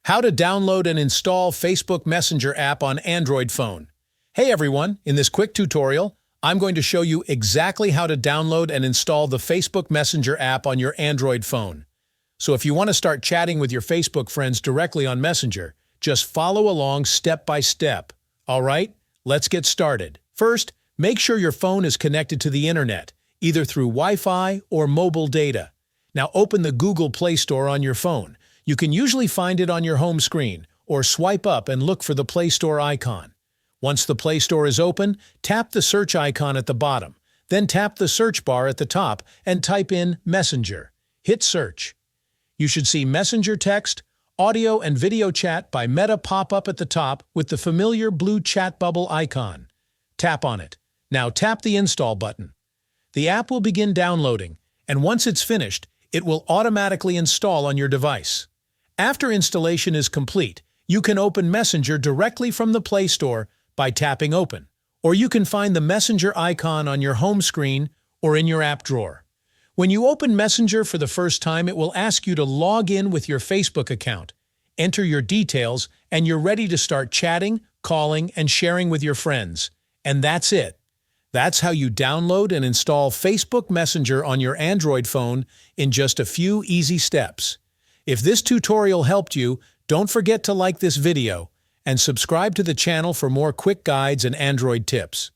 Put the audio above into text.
How to download and install Facebook Messenger app on Android phone. Hey everyone, in this quick tutorial, I'm going to show you exactly how to download and install the Facebook Messenger app on your Android phone. So if you want to start chatting with your Facebook friends directly on Messenger, just follow along step by step. All right, let's get started. First, make sure your phone is connected to the internet, either through Wi-Fi or mobile data. Now open the Google Play Store on your phone. You can usually find it on your home screen, or swipe up and look for the Play Store icon. Once the Play Store is open, tap the search icon at the bottom. Then tap the search bar at the top and type in Messenger. Hit search. You should see Messenger text, audio and video chat by Meta pop up at the top with the familiar blue chat bubble icon. Tap on it. Now tap the install button. The app will begin downloading, and once it's finished, it will automatically install on your device. After installation is complete, you can open Messenger directly from the Play Store by tapping Open, or you can find the Messenger icon on your home screen or in your app drawer. When you open Messenger for the first time, it will ask you to log in with your Facebook account. Enter your details, and you're ready to start chatting, calling, and sharing with your friends. And that's it. That's how you download and install Facebook Messenger on your Android phone in just a few easy steps. If this tutorial helped you, don't forget to like this video and subscribe to the channel for more quick guides and Android tips.